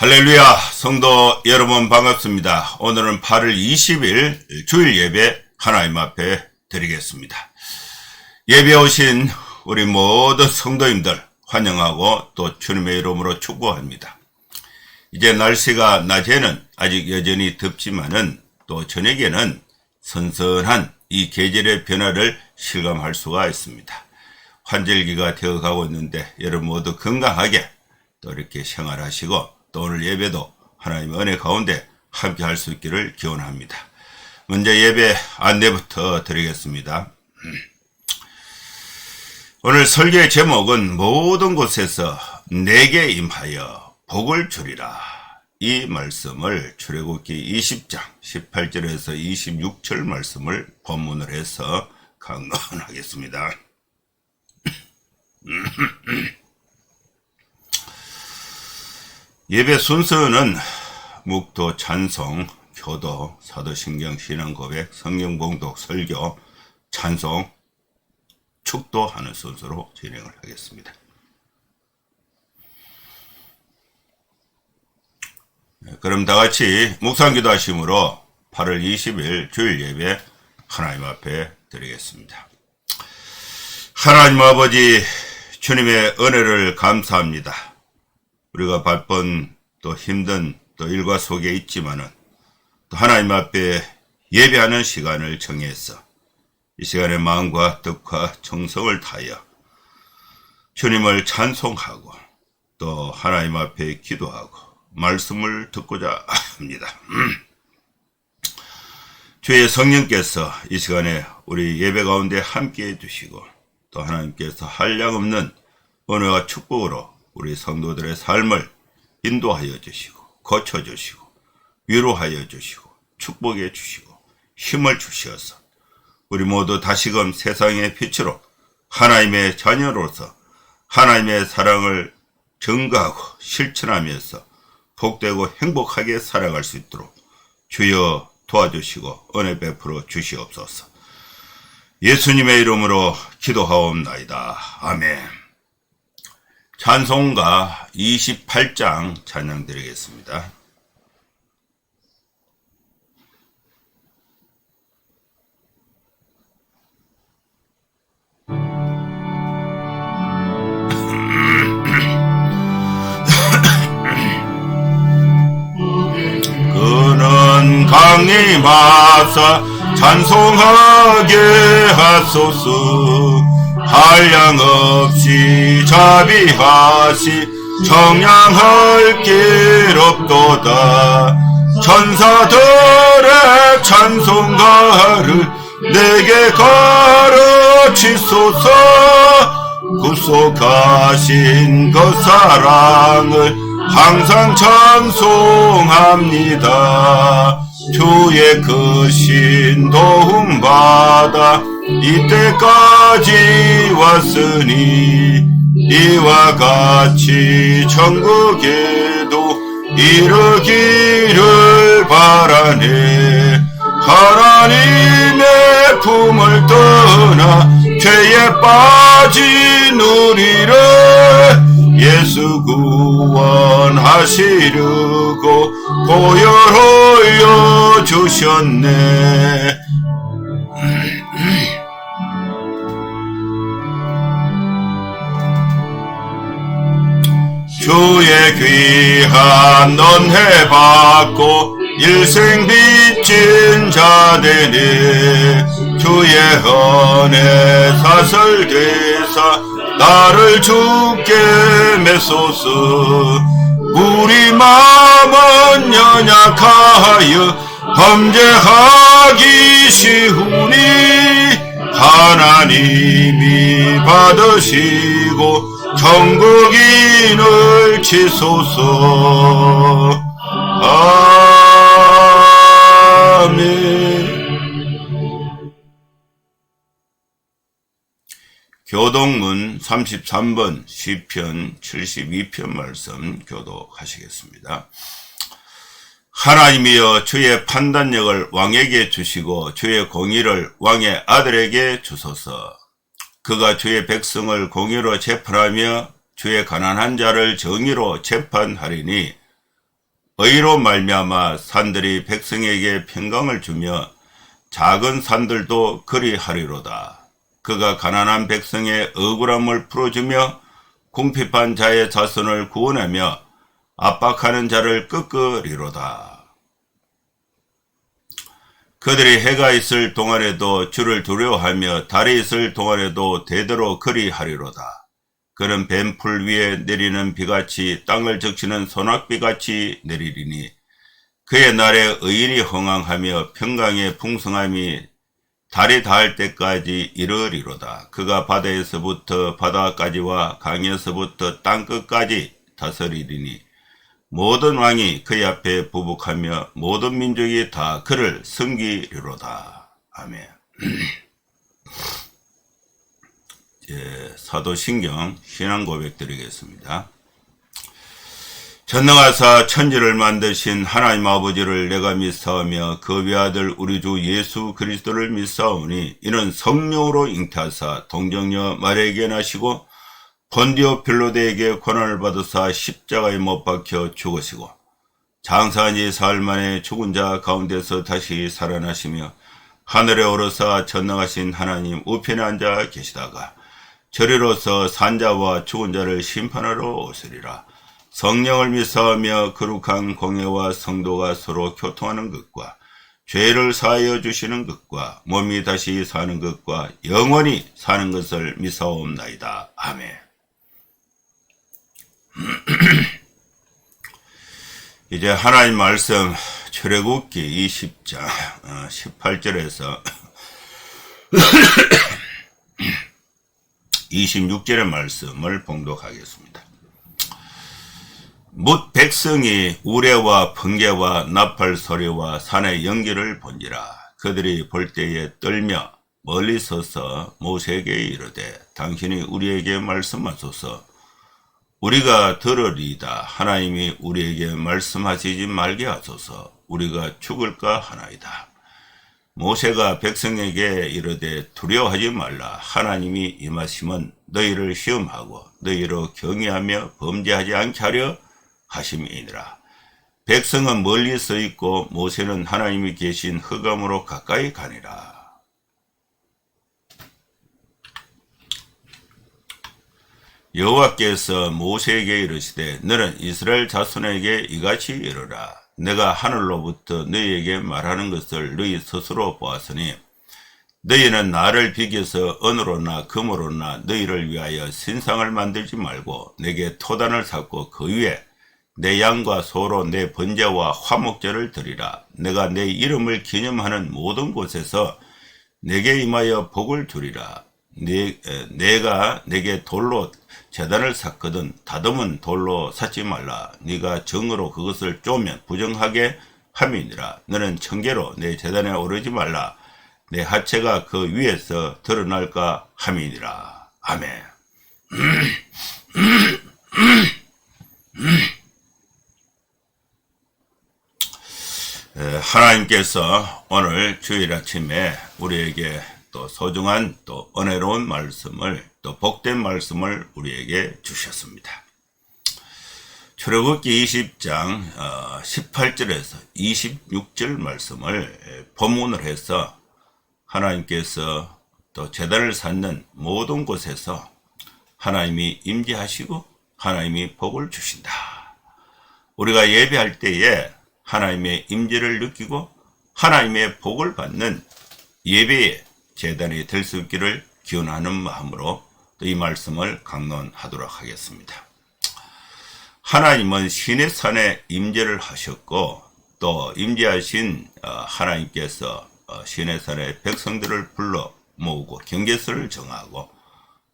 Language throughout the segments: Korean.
할렐루야, 성도 여러분 반갑습니다. 오늘은 8월 20일 주일 예배 하나님 앞에 드리겠습니다. 예배 오신 우리 모든 성도님들 환영하고 또 주님의 이름으로 축복합니다. 이제 날씨가 낮에는 아직 여전히 덥지만은 또 저녁에는 선선한 이 계절의 변화를 실감할 수가 있습니다. 환절기가 되어가고 있는데 여러분 모두 건강하게 또 이렇게 생활하시고 또 오늘 예배도 하나님의 은혜 가운데 함께 할 수 있기를 기원합니다. 먼저 예배 안내부터 드리겠습니다. 오늘 설교의 제목은 모든 곳에서 내게 임하여 복을 주리라. 이 말씀을 출애굽기 20장 18절에서 26절 말씀을 본문으로 해서 강론하겠습니다. 예배 순서는 묵도, 찬송, 교도, 사도신경, 신앙고백, 성경봉독, 설교, 찬송, 축도하는 순서로 진행을 하겠습니다. 그럼 다같이 묵상기도 하심으로 8월 20일 주일 예배 하나님 앞에 드리겠습니다. 하나님 아버지 주님의 은혜를 감사합니다. 우리가 바쁜 또 힘든 또 일과 속에 있지만은 또 하나님 앞에 예배하는 시간을 정해서 이 시간에 마음과 뜻과 정성을 다하여 주님을 찬송하고 또 하나님 앞에 기도하고 말씀을 듣고자 합니다. 주의 성령께서 이 시간에 우리 예배 가운데 함께해 주시고 또 하나님께서 한량없는 은혜와 축복으로 우리 성도들의 삶을 인도하여 주시고 고쳐주시고 위로하여 주시고 축복해 주시고 힘을 주시어서 우리 모두 다시금 세상의 빛으로 하나님의 자녀로서 하나님의 사랑을 증거하고 실천하면서 복되고 행복하게 살아갈 수 있도록 주여 도와주시고 은혜 베풀어 주시옵소서. 예수님의 이름으로 기도하옵나이다. 아멘. 찬송가 28장 찬양 드리겠습니다. 그는 강림하사 찬송하게 하소서. 한량없이 자비하시 청량할 길 없도다. 천사들의 찬송가를 내게 가르치소서. 구속하신 그 사랑을 항상 찬송합니다. 주의 크신 도움받아 이때까지 왔으니 이와 같이 천국에도 이르기를 바라네. 하나님의 품을 떠나 죄에 빠진 우리를 예수 구원하시려고 보혈 흘려 주셨네. 주의 귀한 은혜 받고 일생 빚진 자 되네. 주의 은혜 사설되사 나를 주께 메소서. 우리 마음은 연약하여 범죄하기 쉬우니 하나님이 받으시고 천국인을 치소서. 아멘. 교독문 33번 시편 72편 말씀 교독하시겠습니다. 하나님이여 주의 판단력을 왕에게 주시고 주의 공의를 왕의 아들에게 주소서. 그가 주의 백성을 공의로 재판하며 주의 가난한 자를 정의로 재판하리니 의로 말미암아 산들이 백성에게 평강을 주며 작은 산들도 그리하리로다. 그가 가난한 백성의 억울함을 풀어주며 궁핍한 자의 자손을 구원하며 압박하는 자를 꺾으리로다. 그들이 해가 있을 동안에도 주를 두려워하며 달이 있을 동안에도 대대로 그리하리로다. 그는 뱀풀 위에 내리는 비같이 땅을 적시는 소낙비같이 내리리니 그의 날에 의인이 흥황하며 평강의 풍성함이 달이 닿을 때까지 이르리로다. 그가 바다에서부터 바다까지와 강에서부터 땅끝까지 다스리리니 모든 왕이 그의 앞에 부복하며 모든 민족이 다 그를 섬기리로다. 아멘. 사도신경 신앙 고백 드리겠습니다. 전능하사 천지를 만드신 하나님 아버지를 내가 믿사오며 그 외아들 우리 주 예수 그리스도를 믿사오니 이는 성령으로 잉태하사 동정녀 마리아에게 나시고 본디오 빌로데에게 고난을 받으사 십자가에 못 박혀 죽으시고 장사한 지 사흘 만에 죽은 자 가운데서 다시 살아나시며 하늘에 오르사 전능하신 하나님 우편에 앉아 계시다가 저리로서 산자와 죽은 자를 심판하러 오시리라. 성령을 믿사오며 거룩한 공예와 성도가 서로 교통하는 것과 죄를 사하여 주시는 것과 몸이 다시 사는 것과 영원히 사는 것을 믿사옵나이다. 아멘. 이제 하나님 말씀 출애굽기 20장 18절에서 26절의 말씀을 봉독하겠습니다. 뭇 백성이 우레와 번개와 나팔 소리와 산의 연기를 본지라. 그들이 볼 때에 떨며 멀리 서서 모세에게 이르되 당신이 우리에게 말씀하소서. 우리가 들으리이다. 하나님이 우리에게 말씀하시지 말게 하소서. 우리가 죽을까 하나이다. 모세가 백성에게 이르되 두려워하지 말라. 하나님이 임하심은 너희를 시험하고 너희로 경외하며 범죄하지 않게 하려 하심이니라. 백성은 멀리 서 있고 모세는 하나님이 계신 흑암으로 가까이 가니라. 여호와께서 모세에게 이르시되 너는 이스라엘 자손에게 이같이 이르라. 내가 하늘로부터 너희에게 말하는 것을 너희 스스로 보았으니 너희는 나를 비교서 은으로나 금으로나 너희를 위하여 신상을 만들지 말고 내게 토단을 쌓고 그 위에 내 양과 소로 내 번제와 화목제를 드리라. 내가 내 이름을 기념하는 모든 곳에서 내게 임하여 복을 주리라. 내가 내게 돌로 제단을 쌓거든 다듬은 돌로 쌓지 말라. 네가 정으로 그것을 쪼면 부정하게 함이니라. 너는 청계로 내 제단에 오르지 말라. 내 하체가 그 위에서 드러날까 함이니라. 아멘. 하나님께서 오늘 주일 아침에 우리에게 또 소중한 또 은혜로운 말씀을 또 복된 말씀을 우리에게 주셨습니다. 출애굽기 20장 18절에서 26절 말씀을 본문을 해서 하나님께서 또 제단을 쌓는 모든 곳에서 하나님이 임재하시고 하나님이 복을 주신다. 우리가 예배할 때에 하나님의 임재를 느끼고 하나님의 복을 받는 예배의 제단이 될 수 있기를 기원하는 마음으로 또 이 말씀을 강론하도록 하겠습니다. 하나님은 시내산에 임재를 하셨고 또 임재하신 하나님께서 시내산의 백성들을 불러 모으고 경계선을 정하고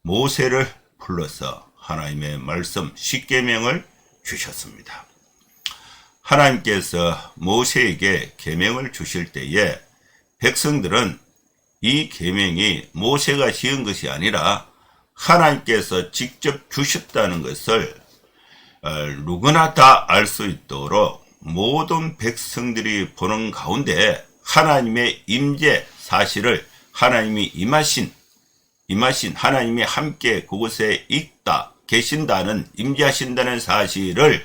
모세를 불러서 하나님의 말씀 십계명을 주셨습니다. 하나님께서 모세에게 계명을 주실 때에 백성들은 이 계명이 모세가 지은 것이 아니라 하나님께서 직접 주셨다는 것을 누구나 다 알 수 있도록 모든 백성들이 보는 가운데 하나님의 임재 사실을 하나님이 임하신 하나님이 함께 그곳에 있다 계신다는 임재하신다는 사실을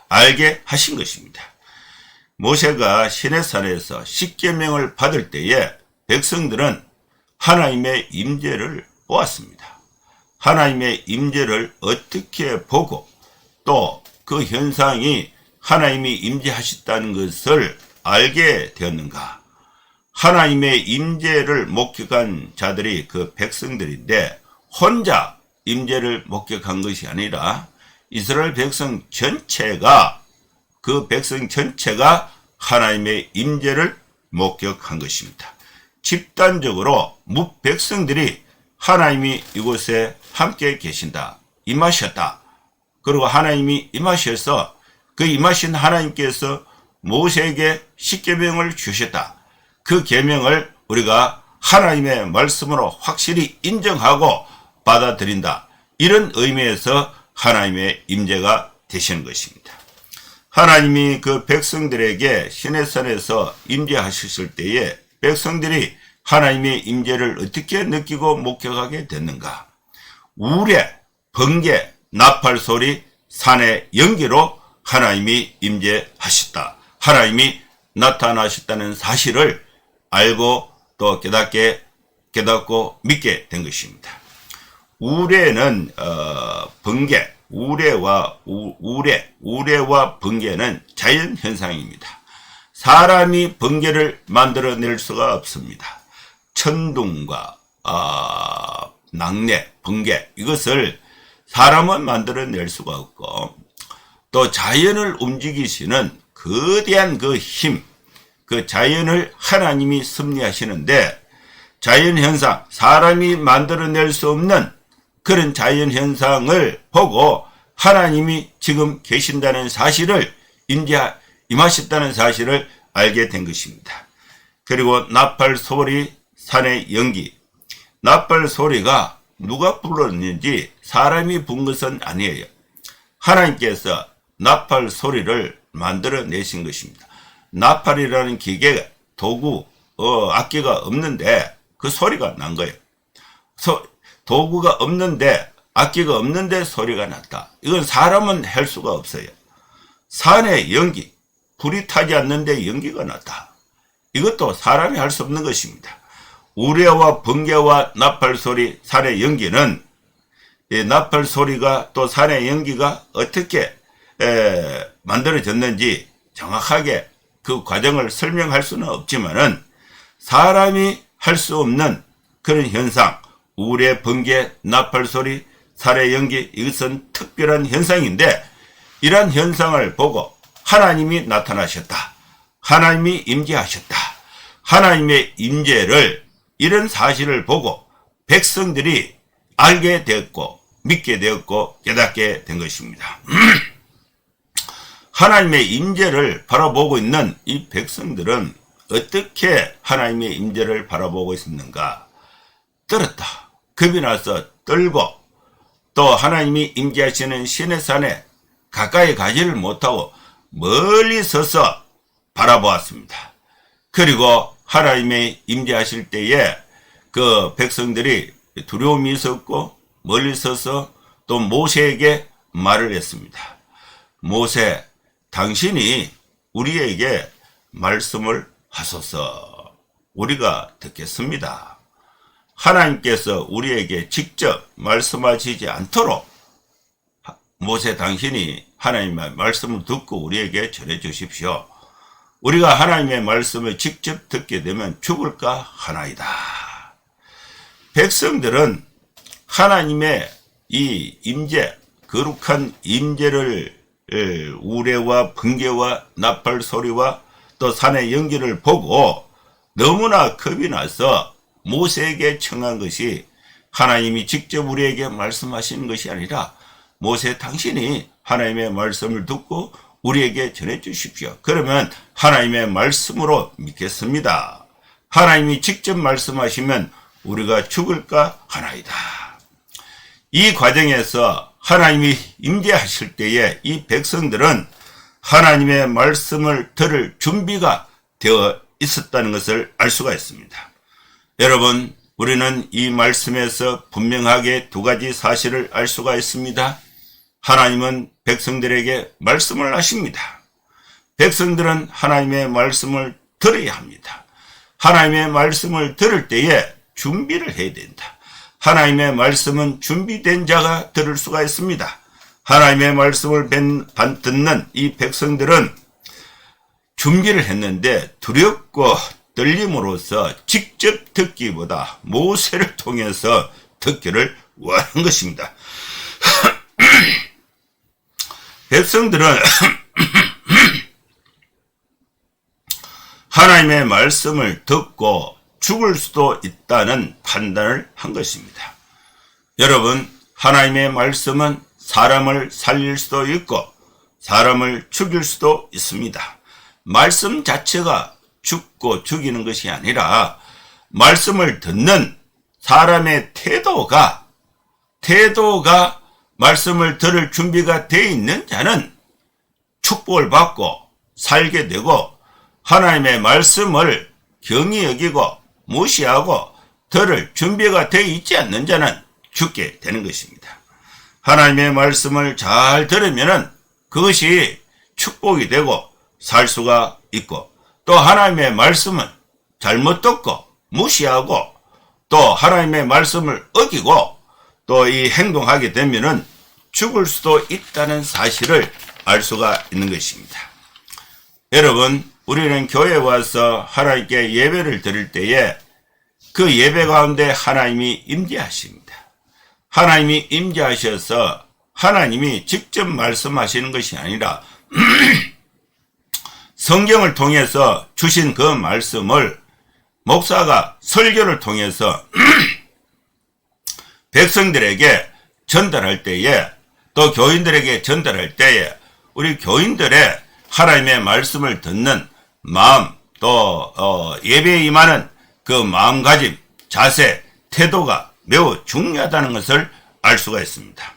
알게 하신 것입니다. 모세가 시내산에서 십계명을 받을 때에 백성들은 하나님의 임재를 보았습니다. 하나님의 임재를 어떻게 보고 또 그 현상이 하나님이 임재하셨다는 것을 알게 되었는가? 하나님의 임재를 목격한 자들이 그 백성들인데 혼자 임재를 목격한 것이 아니라 이스라엘 백성 전체가 하나님의 임재를 목격한 것입니다. 집단적으로 백성들이 하나님이 이곳에 함께 계신다, 임하셨다. 그리고 하나님이 임하셔서 그 임하신 하나님께서 모세에게 십계명을 주셨다. 그 계명을 우리가 하나님의 말씀으로 확실히 인정하고 받아들인다. 이런 의미에서 하나님의 임재가 되시는 것입니다. 하나님이 그 백성들에게 시내산에서 임재하셨을 때에 백성들이 하나님의 임재를 어떻게 느끼고 목격하게 됐는가? 우레, 번개, 나팔 소리, 산의 연기로 하나님이 임재하셨다. 하나님이 나타나셨다는 사실을 알고 또 깨닫고 믿게 된 것입니다. 우레는 번개, 우레와 번개는 자연 현상입니다. 사람이 번개를 만들어낼 수가 없습니다. 천둥과 낙뢰, 번개, 이것을 사람은 만들어낼 수가 없고 또 자연을 움직이시는 거대한 그 힘, 그 자연을 하나님이 섭리하시는데 자연 현상, 사람이 만들어낼 수 없는 그런 자연 현상을 보고 하나님이 지금 계신다는 사실을 임하셨다는 사실을 알게 된 것입니다. 그리고 나팔 소리, 산의 연기. 나팔 소리가 누가 불렀는지 사람이 부른 것은 아니에요. 하나님께서 나팔 소리를 만들어내신 것입니다. 나팔이라는 기계, 도구, 악기가 없는데 그 소리가 난 거예요. 도구가 없는데, 악기가 없는데 소리가 났다. 이건 사람은 할 수가 없어요. 산의 연기, 불이 타지 않는데 연기가 났다. 이것도 사람이 할 수 없는 것입니다. 우레와 번개와 나팔 소리, 산의 연기는 이 나팔 소리가 또 산의 연기가 어떻게 만들어졌는지 정확하게 그 과정을 설명할 수는 없지만은 사람이 할 수 없는 그런 현상, 우레, 번개, 나팔 소리, 산의 연기, 이것은 특별한 현상인데 이러한 현상을 보고 하나님이 나타나셨다. 하나님이 임재하셨다. 하나님의 임재를 이런 사실을 보고 백성들이 알게 되었고 믿게 되었고 깨닫게 된 것입니다. 하나님의 임재를 바라보고 있는 이 백성들은 어떻게 하나님의 임재를 바라보고 있었는가? 떨었다. 겁이 나서 떨고 또 하나님이 임재하시는 시내산에 가까이 가지를 못하고 멀리 서서 바라보았습니다. 그리고 하나님의 임재하실 때에 그 백성들이 두려움이 있었고 멀리 서서 또 모세에게 말을 했습니다. 모세, 당신이 우리에게 말씀을 하소서. 우리가 듣겠습니다. 하나님께서 우리에게 직접 말씀하시지 않도록 모세, 당신이 하나님의 말씀을 듣고 우리에게 전해 주십시오. 우리가 하나님의 말씀을 직접 듣게 되면 죽을까 하나이다. 백성들은 하나님의 이 임재, 거룩한 임재를 우레와 번개와 나팔 소리와 또 산의 연기를 보고 너무나 겁이 나서 모세에게 청한 것이 하나님이 직접 우리에게 말씀하시는 것이 아니라 모세, 당신이 하나님의 말씀을 듣고 우리에게 전해 주십시오. 그러면 하나님의 말씀으로 믿겠습니다. 하나님이 직접 말씀하시면 우리가 죽을까 하나이다. 이 과정에서 하나님이 임재하실 때에 이 백성들은 하나님의 말씀을 들을 준비가 되어 있었다는 것을 알 수가 있습니다. 여러분, 우리는 이 말씀에서 분명하게 두 가지 사실을 알 수가 있습니다. 하나님은 백성들에게 말씀을 하십니다. 백성들은 하나님의 말씀을 들어야 합니다. 하나님의 말씀을 들을 때에 준비를 해야 된다. 하나님의 말씀은 준비된 자가 들을 수가 있습니다. 하나님의 말씀을 듣는 이 백성들은 준비를 했는데 두렵고 떨림으로써 직접 듣기보다 모세를 통해서 듣기를 원한 것입니다. 백성들은 하나님의 말씀을 듣고 죽을 수도 있다는 판단을 한 것입니다. 여러분, 하나님의 말씀은 사람을 살릴 수도 있고 사람을 죽일 수도 있습니다. 말씀 자체가 죽고 죽이는 것이 아니라 말씀을 듣는 사람의 태도가 말씀을 들을 준비가 되어 있는 자는 축복을 받고 살게 되고, 하나님의 말씀을 경히 여기고 무시하고 들을 준비가 되어 있지 않는 자는 죽게 되는 것입니다. 하나님의 말씀을 잘 들으면은 그것이 축복이 되고 살 수가 있고, 또 하나님의 말씀은 잘못 듣고 무시하고 또 하나님의 말씀을 어기고 또 이 행동하게 되면은 죽을 수도 있다는 사실을 알 수가 있는 것입니다. 여러분, 우리는 교회에 와서 하나님께 예배를 드릴 때에 그 예배 가운데 하나님이 임재하십니다. 하나님이 임재하셔서 하나님이 직접 말씀하시는 것이 아니라 성경을 통해서 주신 그 말씀을 목사가 설교를 통해서 백성들에게 전달할 때에, 또 교인들에게 전달할 때에 우리 교인들의 하나님의 말씀을 듣는 마음, 또 예배에 임하는 그 마음가짐, 자세, 태도가 매우 중요하다는 것을 알 수가 있습니다.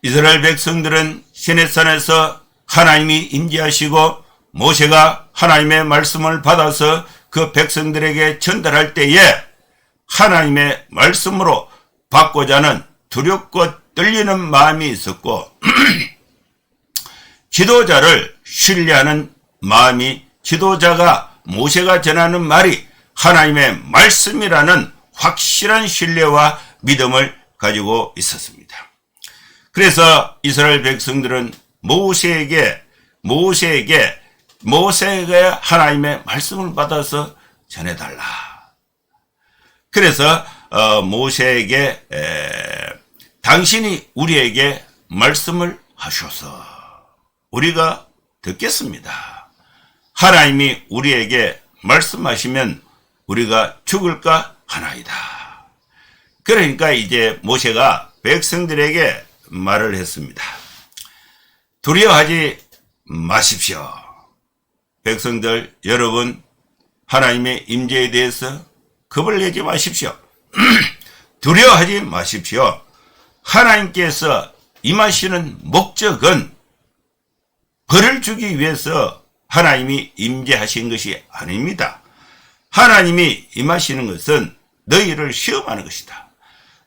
이스라엘 백성들은 시내산에서 하나님이 임재하시고 모세가 하나님의 말씀을 받아서 그 백성들에게 전달할 때에 하나님의 말씀으로 받고자 하는 두렵고 떨리는 마음이 있었고 지도자를 신뢰하는 마음이, 지도자가 모세가 전하는 말이 하나님의 말씀이라는 확실한 신뢰와 믿음을 가지고 있었습니다. 그래서 이스라엘 백성들은 모세에게 하나님의 말씀을 받아서 전해달라. 그래서 모세에게 당신이 우리에게 말씀을 하셔서 우리가 듣겠습니다. 하나님이 우리에게 말씀하시면 우리가 죽을까 하나이다. 그러니까 이제 모세가 백성들에게 말을 했습니다. 두려워하지 마십시오. 백성들, 여러분, 하나님의 임재에 대해서 겁을 내지 마십시오. 두려워하지 마십시오. 하나님께서 임하시는 목적은 벌을 주기 위해서 하나님이 임재하신 것이 아닙니다. 하나님이 임하시는 것은 너희를 시험하는 것이다.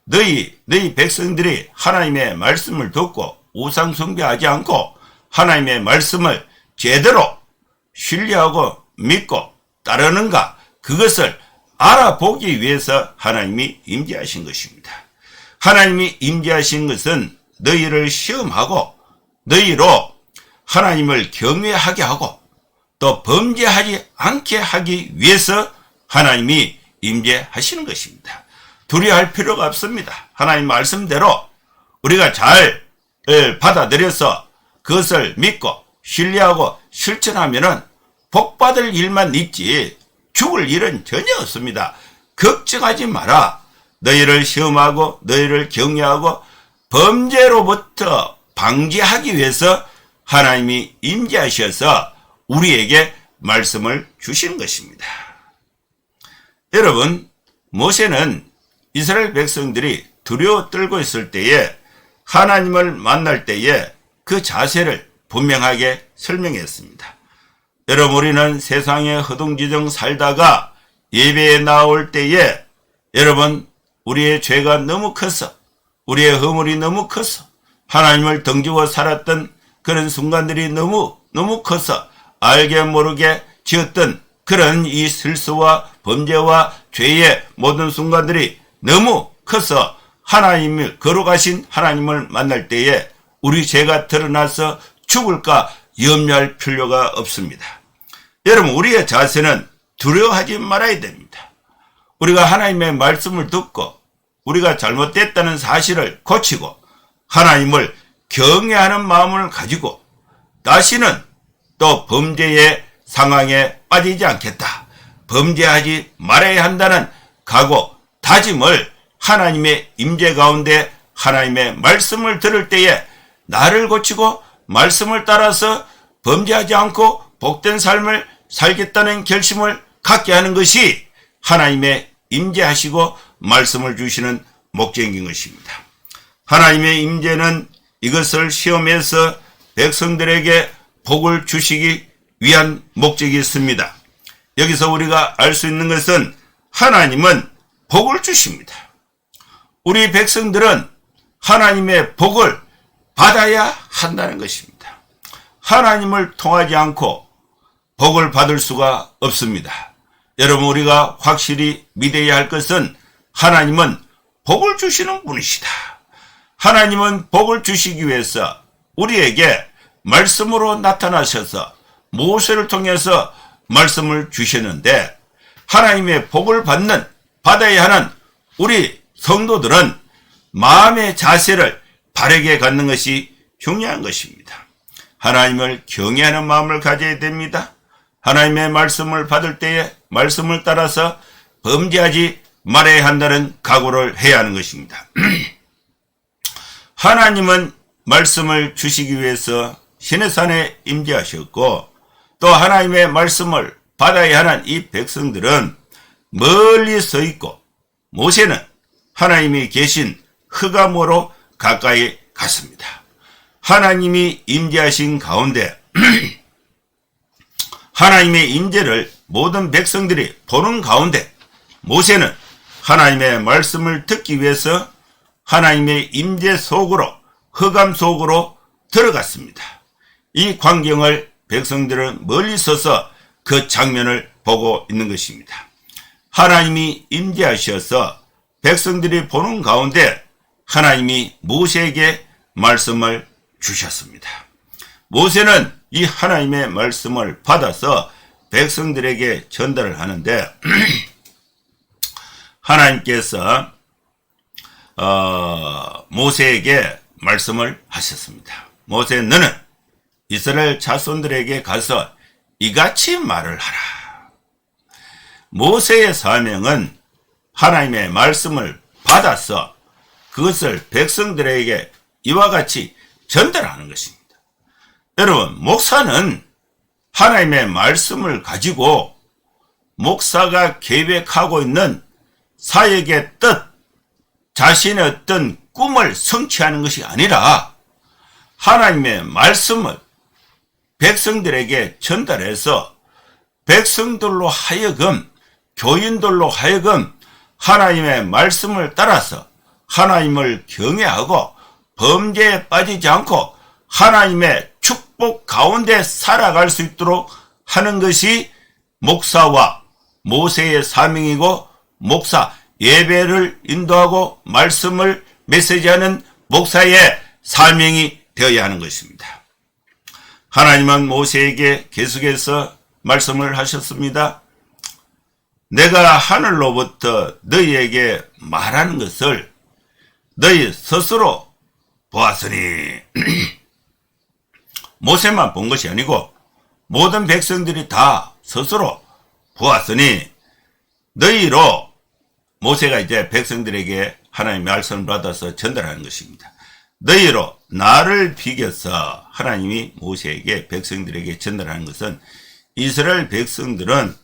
너희 백성들이 하나님의 말씀을 듣고 우상 숭배하지 않고 하나님의 말씀을 제대로 신뢰하고 믿고 따르는가, 그것을 알아보기 위해서 하나님이 임재하신 것입니다. 하나님이 임재하신 것은 너희를 시험하고 너희로 하나님을 경외하게 하고 또 범죄하지 않게 하기 위해서 하나님이 임재하시는 것입니다. 두려워할 필요가 없습니다. 하나님 말씀대로 우리가 잘 받아들여서 그것을 믿고 신뢰하고 실천하면은 복받을 일만 있지 죽을 일은 전혀 없습니다. 걱정하지 마라. 너희를 시험하고 너희를 경외하고 범죄로부터 방지하기 위해서 하나님이 임재하셔서 우리에게 말씀을 주시는 것입니다. 여러분, 모세는 이스라엘 백성들이 두려워 떨고 있을 때에 하나님을 만날 때에 그 자세를 분명하게 설명했습니다. 여러분, 우리는 세상에 허둥지둥 살다가 예배에 나올 때에 여러분, 우리의 죄가 너무 커서, 우리의 허물이 너무 커서 하나님을 등지고 살았던 그런 순간들이 너무 커서 알게 모르게 지었던 그런 이 실수와 범죄와 죄의 모든 순간들이 너무 커서 하나님을 거룩하신 하나님을 만날 때에 우리 죄가 드러나서 죽을까 염려할 필요가 없습니다. 여러분, 우리의 자세는 두려워하지 말아야 됩니다. 우리가 하나님의 말씀을 듣고 우리가 잘못됐다는 사실을 고치고 하나님을 경외하는 마음을 가지고 다시는 또 범죄의 상황에 빠지지 않겠다, 범죄하지 말아야 한다는 각오, 다짐을 하나님의 임재 가운데 하나님의 말씀을 들을 때에 나를 고치고 말씀을 따라서 범죄하지 않고 복된 삶을 살겠다는 결심을 갖게 하는 것이 하나님의 임재하시고 말씀을 주시는 목적인 것입니다. 하나님의 임재는 이것을 시험해서 백성들에게 복을 주시기 위한 목적이 있습니다. 여기서 우리가 알 수 있는 것은 하나님은 복을 주십니다. 우리 백성들은 하나님의 복을 받아야 한다는 것입니다. 하나님을 통하지 않고 복을 받을 수가 없습니다. 여러분, 우리가 확실히 믿어야 할 것은 하나님은 복을 주시는 분이시다. 하나님은 복을 주시기 위해서 우리에게 말씀으로 나타나셔서 모세를 통해서 말씀을 주셨는데, 하나님의 복을 받아야 하는 우리 성도들은 마음의 자세를 바르게 갖는 것이 중요한 것입니다. 하나님을 경외하는 마음을 가져야 됩니다. 하나님의 말씀을 받을 때에 말씀을 따라서 범죄하지 말아야 한다는 각오를 해야 하는 것입니다. 하나님은 말씀을 주시기 위해서 시내산에 임재하셨고, 또 하나님의 말씀을 받아야 하는 이 백성들은 멀리 서 있고, 모세는 하나님이 계신 흑암으로 가까이 갔습니다. 하나님이 임재하신 가운데 하나님의 임재를 모든 백성들이 보는 가운데 모세는 하나님의 말씀을 듣기 위해서 하나님의 임재 속으로, 흑암 속으로 들어갔습니다. 이 광경을 백성들은 멀리 서서 그 장면을 보고 있는 것입니다. 하나님이 임재하셔서 백성들이 보는 가운데 하나님이 모세에게 말씀을 주셨습니다. 모세는 이 하나님의 말씀을 받아서 백성들에게 전달을 하는데 하나님께서 모세에게 말씀을 하셨습니다. 모세, 너는 이스라엘 자손들에게 가서 이같이 말을 하라. 모세의 사명은 하나님의 말씀을 받아서 그것을 백성들에게 이와 같이 전달하는 것입니다. 여러분, 목사는 하나님의 말씀을 가지고 목사가 계획하고 있는 사역의 뜻, 자신의 어떤 꿈을 성취하는 것이 아니라 하나님의 말씀을 백성들에게 전달해서 백성들로 하여금, 교인들로 하여금 하나님의 말씀을 따라서 하나님을 경외하고 범죄에 빠지지 않고 하나님의 축복 가운데 살아갈 수 있도록 하는 것이 목사와 모세의 사명이고, 목사, 예배를 인도하고 말씀을 메시지하는 목사의 사명이 되어야 하는 것입니다. 하나님은 모세에게 계속해서 말씀을 하셨습니다. 내가 하늘로부터 너희에게 말하는 것을 너희 스스로 보았으니 모세만 본 것이 아니고 모든 백성들이 다 스스로 보았으니 너희로, 모세가 이제 백성들에게 하나님의 말씀을 받아서 전달하는 것입니다. 너희로 나를 비겨서, 하나님이 모세에게 백성들에게 전달하는 것은 이스라엘 백성들은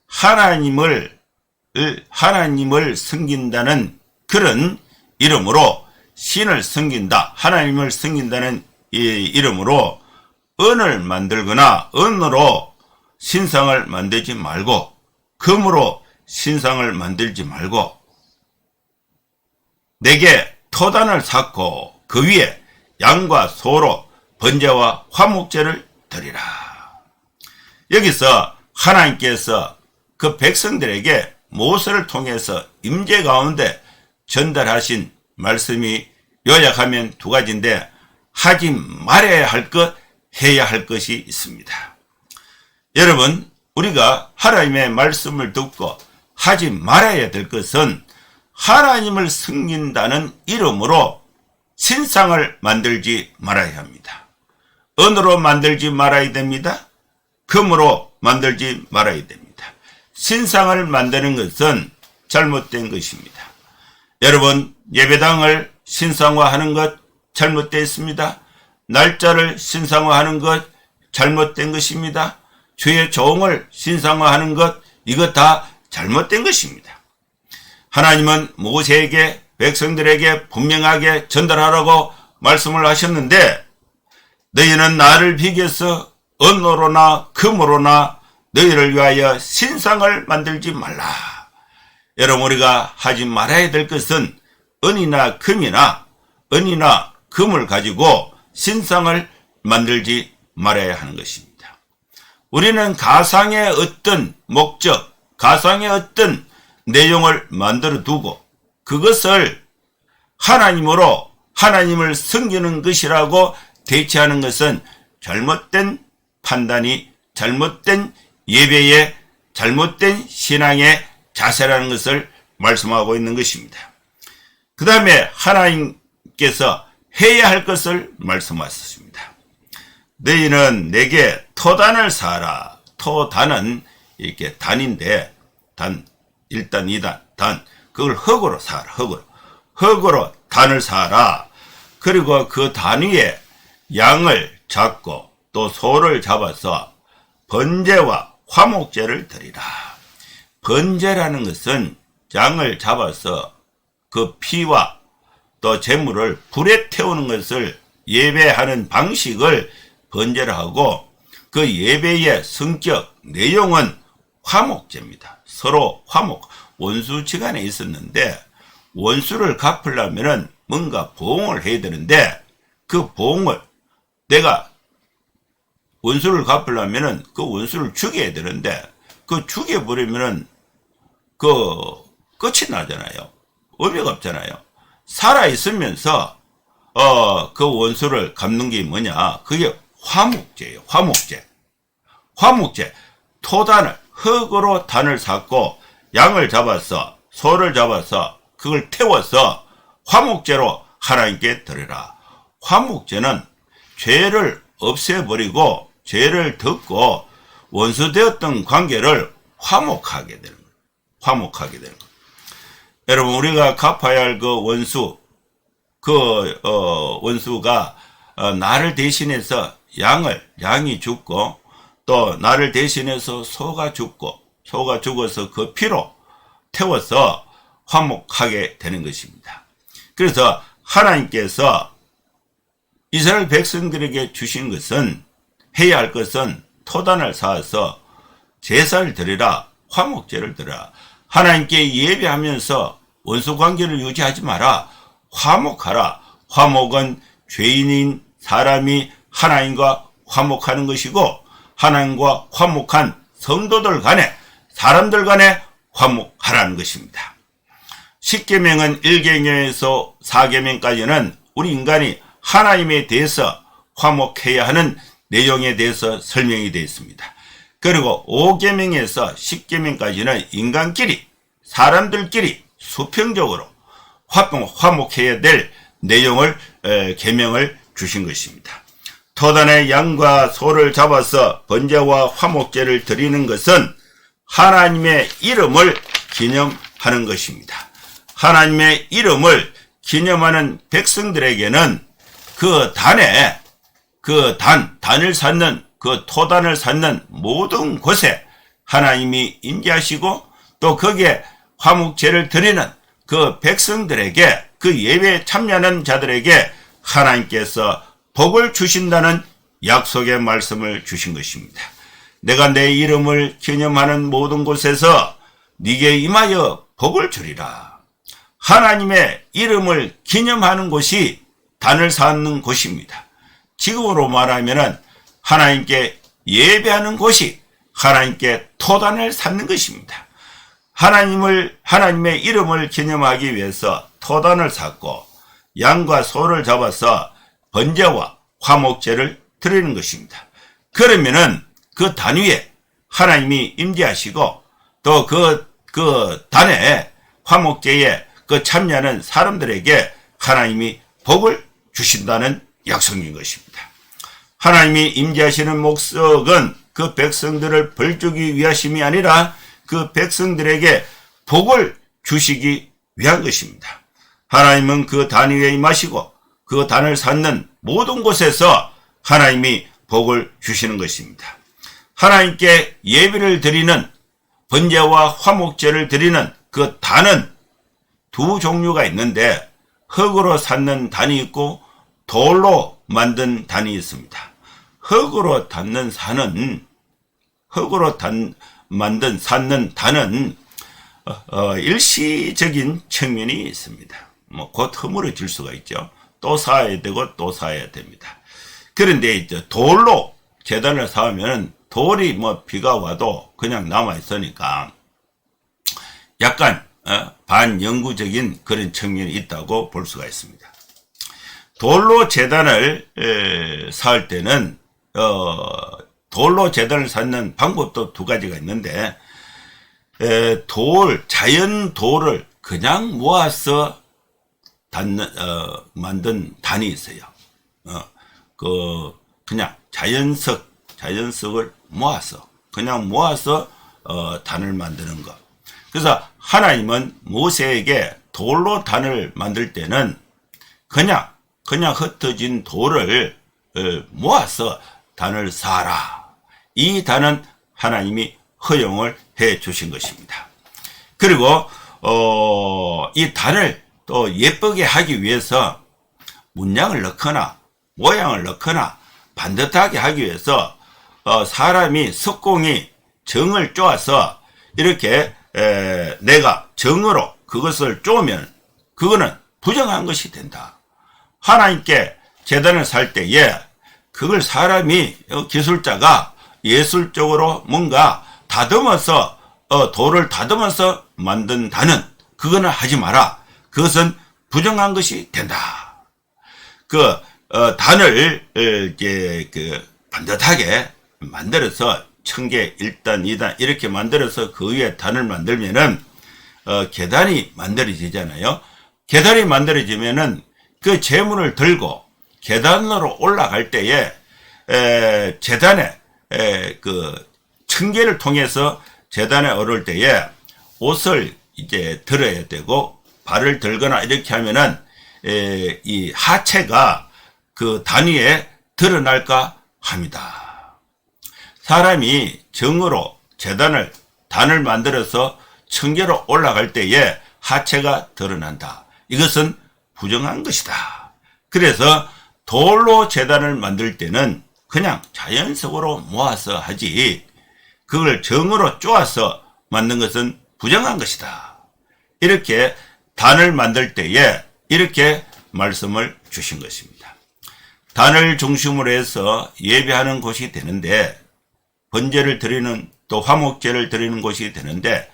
하나님을 섬긴다는 그런 이름으로, 신을 섬긴다, 하나님을 섬긴다는 이 이름으로 은을 만들거나 은으로 신상을 만들지 말고, 금으로 신상을 만들지 말고 내게 토단을 쌓고 그 위에 양과 소로 번제와 화목제를 드리라. 여기서 하나님께서 그 백성들에게 모세를 통해서 임재 가운데 전달하신 말씀이 요약하면 두 가지인데, 하지 말아야 할 것, 해야 할 것이 있습니다. 여러분, 우리가 하나님의 말씀을 듣고 하지 말아야 될 것은 하나님을 섬긴다는 이름으로 신상을 만들지 말아야 합니다. 은으로 만들지 말아야 됩니다. 금으로 만들지 말아야 됩니다. 신상을 만드는 것은 잘못된 것입니다. 여러분, 예배당을 신상화하는 것 잘못되어 있습니다. 날짜를 신상화하는 것 잘못된 것입니다. 주의 종을 신상화하는 것, 이거 다 잘못된 것입니다. 하나님은 모세에게, 백성들에게 분명하게 전달하라고 말씀을 하셨는데, 너희는 나를 비교해서 은으로나 금으로나 너희를 위하여 신상을 만들지 말라. 여러분, 우리가 하지 말아야 될 것은 은이나 금을 가지고 신상을 만들지 말아야 하는 것입니다. 우리는 가상의 어떤 목적, 가상의 어떤 내용을 만들어 두고 그것을 하나님으로, 하나님을 섬기는 것이라고 대체하는 것은 잘못된 판단이, 잘못된 예배의, 잘못된 신앙의 자세라는 것을 말씀하고 있는 것입니다. 그 다음에 하나님께서 해야 할 것을 말씀하셨습니다. 너희는 내게 토단을 사라. 토단은 이렇게 단인데, 단, 1단, 2단, 단, 그걸 흙으로 사라. 흙으로 단을 사라. 그리고 그 단 위에 양을 잡고 또 소를 잡아서 번제와 화목제를 드리라. 번제라는 것은 양을 잡아서 그 피와 또 제물을 불에 태우는 것을 예배하는 방식을 번제를 하고, 그 예배의 성격, 내용은 화목제입니다. 서로 원수지간에 있었는데 원수를 갚으려면은 뭔가 보응을 해야 되는데, 그 보응을 내가 원수를 갚으려면은 그 원수를 죽여야 되는데, 그 죽여버리면은 그 끝이 나잖아요. 의미가 없잖아요. 살아있으면서 그 원수를 갚는 게 뭐냐, 그게 화목제예요. 화목제. 토단을, 흙으로 단을 샀고 양을 잡아서, 소를 잡아서 그걸 태워서 화목제로 하나님께 드리라. 화목제는 죄를 없애버리고 죄를 덮고 원수되었던 관계를 화목하게 되는 거예요. 여러분, 우리가 갚아야 할 그 원수, 원수가 나를 대신해서 양이 죽고, 또 나를 대신해서 소가 죽어서 그 피로 태워서 화목하게 되는 것입니다. 그래서 하나님께서 이스라엘 백성들에게 주신 것은, 해야 할 것은 토단을 쌓아서 제사를 드리라, 화목제를 드리라. 하나님께 예배하면서 원수관계를 유지하지 마라. 화목하라. 화목은 죄인인 사람이 하나님과 화목하는 것이고, 하나님과 화목한 성도들 간에, 사람들 간에 화목하라는 것입니다. 10계명은 1계명에서 4계명까지는 우리 인간이 하나님에 대해서 화목해야 하는 내용에 대해서 설명이 되어 있습니다. 그리고 5계명에서 10계명까지는 인간끼리, 사람들끼리 수평적으로 화목해야 될 내용을, 계명을 주신 것입니다. 토단의 양과 소를 잡아서 번제와 화목제를 드리는 것은 하나님의 이름을 기념하는 것입니다. 하나님의 이름을 기념하는 백성들에게는 그 단을 쌓는, 그 토단을 쌓는 모든 곳에 하나님이 임재하시고, 또 거기에 화목제를 드리는 그 백성들에게, 그 예배에 참여하는 자들에게 하나님께서 복을 주신다는 약속의 말씀을 주신 것입니다. 내가 내 이름을 기념하는 모든 곳에서 네게 임하여 복을 주리라. 하나님의 이름을 기념하는 곳이 단을 쌓는 곳입니다. 지금으로 말하면은 하나님께 예배하는 곳이 하나님께 토단을 쌓는 것입니다. 하나님의 이름을 기념하기 위해서 토단을 쌓고 양과 소를 잡아서 번제와 화목제를 드리는 것입니다. 그러면은 그 단 위에 하나님이 임재하시고 또 그 단에 화목제에 그 참여하는 사람들에게 하나님이 복을 주신다는 약속인 것입니다. 하나님이 임재하시는 목적은 그 백성들을 벌주기 위하심이 아니라 그 백성들에게 복을 주시기 위한 것입니다. 하나님은 그 단 위에 임하시고 그 단을 쌓는 모든 곳에서 하나님이 복을 주시는 것입니다. 하나님께 예배를 드리는 번제와 화목제를 드리는 그 단은 두 종류가 있는데 흙으로 쌓는 단이 있고 돌로 만든 단이 있습니다. 흙으로 쌓는 단은 일시적인 측면이 있습니다. 곧 허물어질 수가 있죠. 또 쌓아야 되고 또 쌓아야 됩니다. 그런데 이제 돌로 제단을 쌓으면 돌이 비가 와도 그냥 남아 있으니까 약간 반영구적인 그런 측면이 있다고 볼 수가 있습니다. 돌로 제단을 쌓을 때는 돌로 제단을 쌓는 방법도 두 가지가 있는데 자연 돌을 그냥 모아서 만든 단이 있어요. 그냥 자연석을 그냥 모아서 단을 만드는 것. 그래서 하나님은 모세에게 돌로 단을 만들 때는 그냥 흩어진 돌을 모아서 단을 쌓아라. 이 단은 하나님이 허용을 해 주신 것입니다. 그리고 이 단을 또 예쁘게 하기 위해서 문양을 넣거나 모양을 넣거나 반듯하게 하기 위해서 사람이 석공이 정을 쪼아서 이렇게 내가 정으로 그것을 쪼으면 그거는 부정한 것이 된다. 하나님께 제단을 살 때에 그걸 사람이 기술자가 예술적으로 뭔가 다듬어서 돌을 다듬어서 만든 단은 그거는 하지 마라. 그것은 부정한 것이 된다. 단을 반듯하게 만들어서 1000개 1단 2단 이렇게 만들어서 그 위에 단을 만들면은 계단이 만들어지잖아요. 계단이 만들어지면은 그 제문을 들고 계단으로 올라갈 때에 제단에 그 층계를 통해서 제단에 오를 때에 옷을 이제 들어야 되고 발을 들거나 이렇게 하면은 이 하체가 그 단 위에 드러날까 합니다. 사람이 정으로 단을 만들어서 층계로 올라갈 때에 하체가 드러난다. 이것은 부정한 것이다. 그래서 돌로 제단을 만들 때는 그냥 자연적으로 모아서 하지 그걸 정으로 쪼아서 만든 것은 부정한 것이다. 이렇게 단을 만들 때에 이렇게 말씀을 주신 것입니다. 단을 중심으로 해서 예배하는 곳이 되는데 번제를 드리는 또 화목제를 드리는 곳이 되는데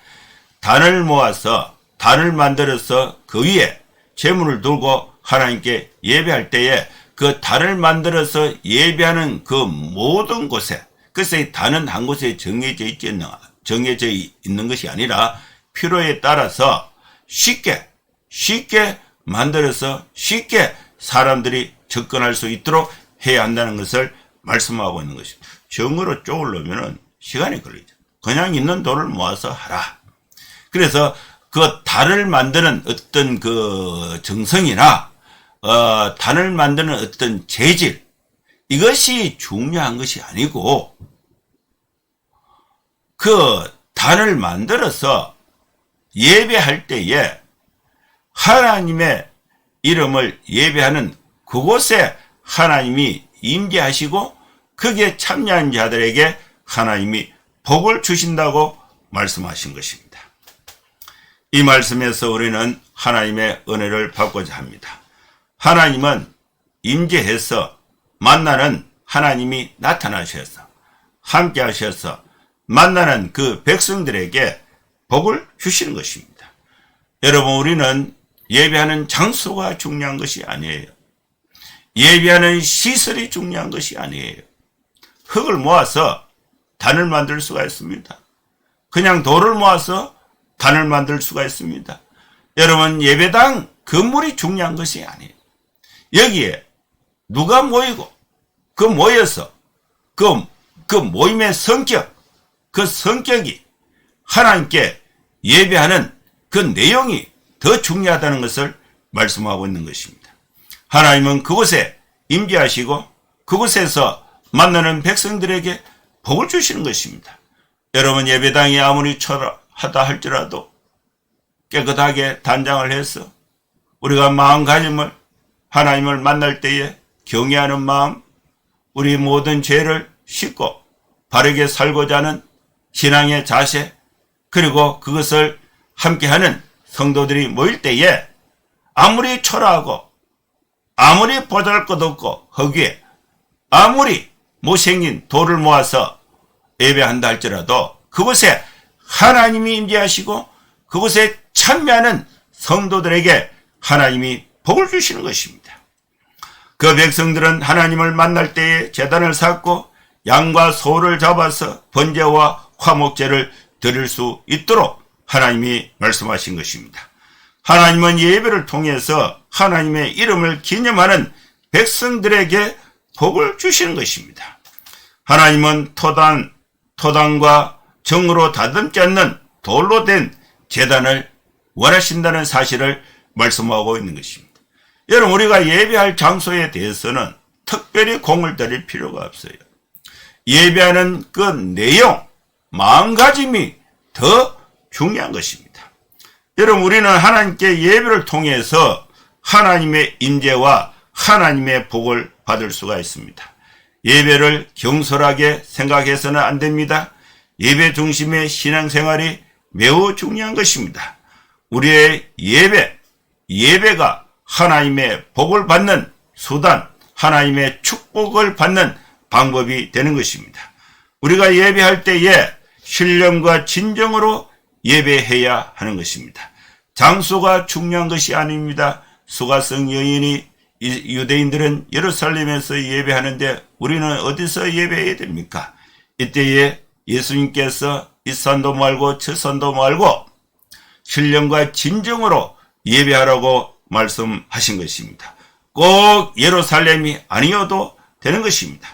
단을 모아서 단을 만들어서 그 위에 제물을 두고 하나님께 예배할 때에 그 단을 만들어서 예배하는 그 모든 곳에 그래서 이 단은 한 곳에 정해져 있는 것이 아니라 필요에 따라서 쉽게 만들어서 쉽게 사람들이 접근할 수 있도록 해야 한다는 것을 말씀하고 있는 것입니다. 정으로 쪼으려면 시간이 걸리죠. 그냥 있는 돌을 모아서 하라. 그래서 그 단을 만드는 어떤 그 정성이나 단을 만드는 어떤 재질 이것이 중요한 것이 아니고 그 단을 만들어서 예배할 때에 하나님의 이름을 예배하는 그곳에 하나님이 임재하시고 거기에 참여한 자들에게 하나님이 복을 주신다고 말씀하신 것입니다. 이 말씀에서 우리는 하나님의 은혜를 받고자 합니다. 하나님은 임재해서 만나는 하나님이 나타나셔서 함께 하셔서 만나는 그 백성들에게 복을 주시는 것입니다. 여러분, 우리는 예배하는 장소가 중요한 것이 아니에요. 예배하는 시설이 중요한 것이 아니에요. 흙을 모아서 단을 만들 수가 있습니다. 그냥 돌을 모아서 단을 만들 수가 있습니다. 여러분, 예배당 건물이 중요한 것이 아니에요. 여기에 누가 모이고 모여서 그 모임의 성격, 그 성격이 하나님께 예배하는 그 내용이 더 중요하다는 것을 말씀하고 있는 것입니다. 하나님은 그곳에 임재하시고 그곳에서 만나는 백성들에게 복을 주시는 것입니다. 여러분, 예배당이 아무리 초라하다 할지라도 깨끗하게 단장을 해서 우리가 마음가짐을 하나님을 만날 때에 경외하는 마음, 우리 모든 죄를 씻고 바르게 살고자 하는 신앙의 자세, 그리고 그것을 함께하는 성도들이 모일 때에 아무리 초라하고 아무리 보잘것없고 허기에 아무리 못생긴 돌을 모아서 예배한다 할지라도 그곳에 하나님이 임재하시고 그곳에 참여하는 성도들에게 하나님이 복을 주시는 것입니다. 그 백성들은 하나님을 만날 때에 제단을 쌓고 양과 소를 잡아서 번제와 화목제를 드릴 수 있도록 하나님이 말씀하신 것입니다. 하나님은 예배를 통해서 하나님의 이름을 기념하는 백성들에게 복을 주시는 것입니다. 하나님은 토단과 정으로 다듬지 않는 돌로 된 제단을 원하신다는 사실을 말씀하고 있는 것입니다. 여러분, 우리가 예배할 장소에 대해서는 특별히 공을 들일 필요가 없어요. 예배하는 그 내용, 마음가짐이 더 중요한 것입니다. 여러분, 우리는 하나님께 예배를 통해서 하나님의 임재와 하나님의 복을 받을 수가 있습니다. 예배를 경솔하게 생각해서는 안 됩니다. 예배 중심의 신앙생활이 매우 중요한 것입니다. 우리의 예배가 하나님의 복을 받는 수단, 하나님의 축복을 받는 방법이 되는 것입니다. 우리가 예배할 때에 신령과 진정으로 예배해야 하는 것입니다. 장소가 중요한 것이 아닙니다. 수가성 여인이 유대인들은 예루살렘에서 예배하는데 우리는 어디서 예배해야 됩니까? 이때에 예수님께서 이 산도 말고 저 산도 말고 신령과 진정으로 예배하라고 말씀하신 것입니다. 꼭 예루살렘이 아니어도 되는 것입니다.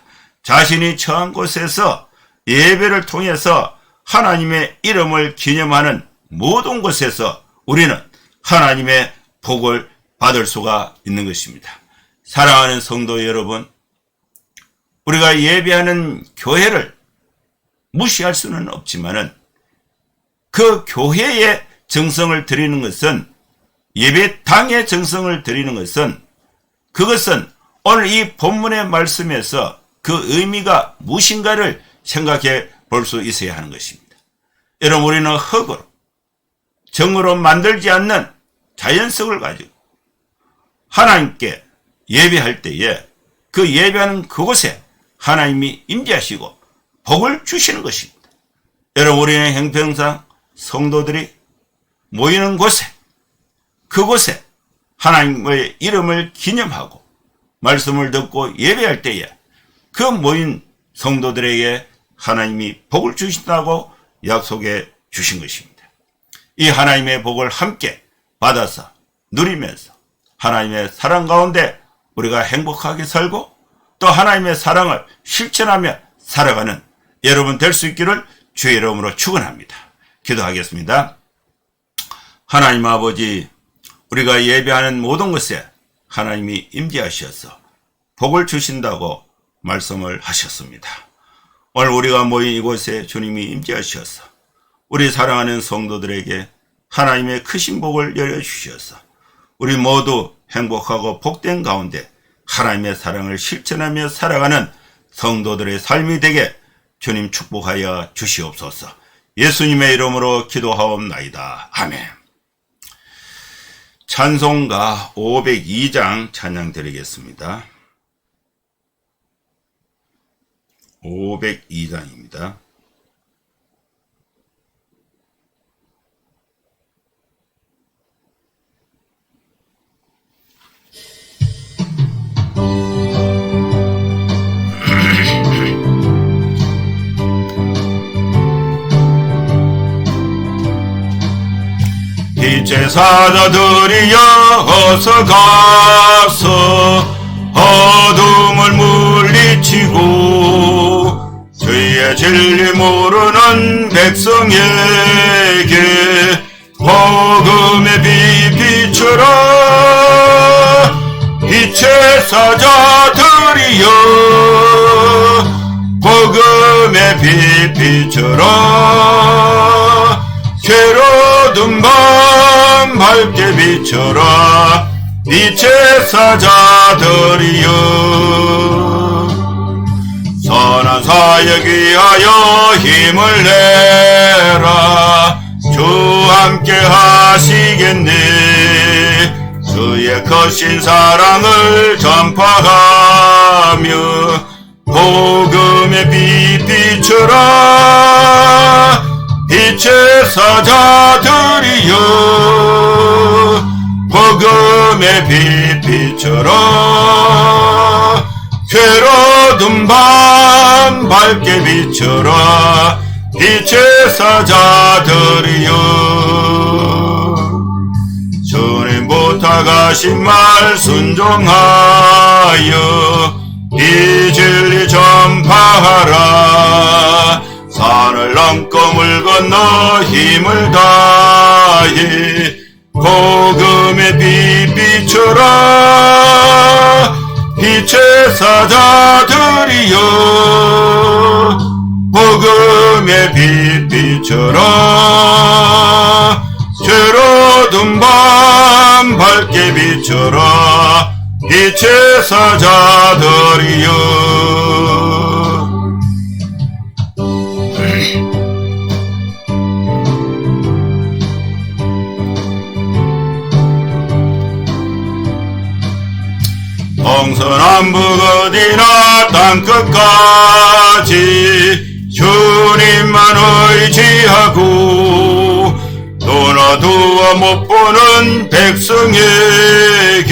자신이 처한 곳에서 예배를 통해서 하나님의 이름을 기념하는 모든 곳에서 우리는 하나님의 복을 받을 수가 있는 것입니다. 사랑하는 성도 여러분, 우리가 예배하는 교회를 무시할 수는 없지만은 그 교회의 정성을 드리는 것은, 예배당의 정성을 드리는 것은, 그것은 오늘 이 본문의 말씀에서 그 의미가 무엇인가를 생각해 볼 수 있어야 하는 것입니다. 여러분, 우리는 흙으로 정으로 만들지 않는 자연석을 가지고 하나님께 예배할 때에 그 예배하는 그곳에 하나님이 임재하시고 복을 주시는 것입니다. 여러분, 우리는 형평상 성도들이 모이는 곳에, 그곳에 하나님의 이름을 기념하고 말씀을 듣고 예배할 때에 그 모인 성도들에게 하나님이 복을 주신다고 약속해 주신 것입니다. 이 하나님의 복을 함께 받아서 누리면서 하나님의 사랑 가운데 우리가 행복하게 살고 또 하나님의 사랑을 실천하며 살아가는 여러분 될 수 있기를 주의 이름으로 축원합니다. 기도하겠습니다. 하나님 아버지, 우리가 예배하는 모든 것에 하나님이 임재하셔서 복을 주신다고 말씀을 하셨습니다. 오늘 우리가 모인 이곳에 주님이 임재하셔서 우리 사랑하는 성도들에게 하나님의 크신 복을 열어주셔서 우리 모두 행복하고 복된 가운데 하나님의 사랑을 실천하며 살아가는 성도들의 삶이 되게 주님 축복하여 주시옵소서. 예수님의 이름으로 기도하옵나이다. 아멘. 찬송가 502장 찬양 드리겠습니다. 502장입니다. 빛의 사자들이여 어서 가서 어둠을 물리치고 주의 진리 모르는 백성에게 복음의 빛 비춰라. 빛의 사자들이여 복음의 빛 비춰라. 괴로운 밤 밝게 비춰라. 빛의 사자들이여 선한 사역 위하여 힘을 내라. 주 함께 하시겠네. 주의 거신 사랑을 전파하며 복음의 빛 비춰라. 빛의 사자들이여 복음의 빛 비춰라. 괴로운 밤 밝게 비춰라. 빛의 사자들이여 주님 부탁하신 말 순종하여 이 진리 전파하라. 산을 넘고 물 건너 힘을 다해 복음의 빛 비춰라. 빛의 사자들이여 복음의 빛 비춰라. 괴로운 밤 밝게 비춰라. 빛의 사자들이여 동서남북 어디나 땅끝까지 주님만 의지하고 눈 어두워 못 보는 백성에게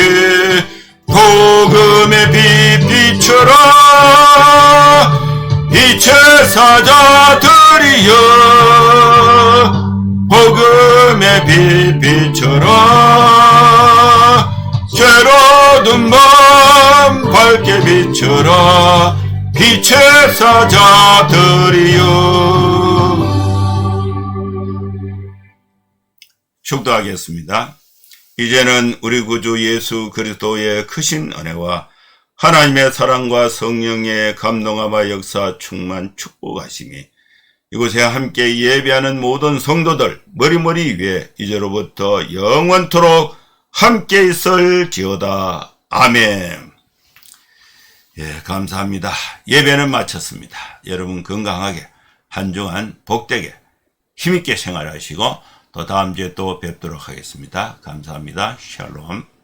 복음의 빛 비춰라. 빛의 사자들이여 복음의 빛 비춰라. 괴로운 밤 밝게 비춰라. 빛의 사자들이여 축도하겠습니다. 이제는 우리 구주 예수 그리스도의 크신 은혜와 하나님의 사랑과 성령의 감동함과 역사 충만 축복하심이 이곳에 함께 예배하는 모든 성도들 머리머리 위에 이제로부터 영원토록 함께 있을지어다. 아멘. 예, 감사합니다. 예배는 마쳤습니다. 여러분 건강하게 한 주간 복되게 힘있게 생활하시고 또 다음 주에 또 뵙도록 하겠습니다. 감사합니다. 샬롬.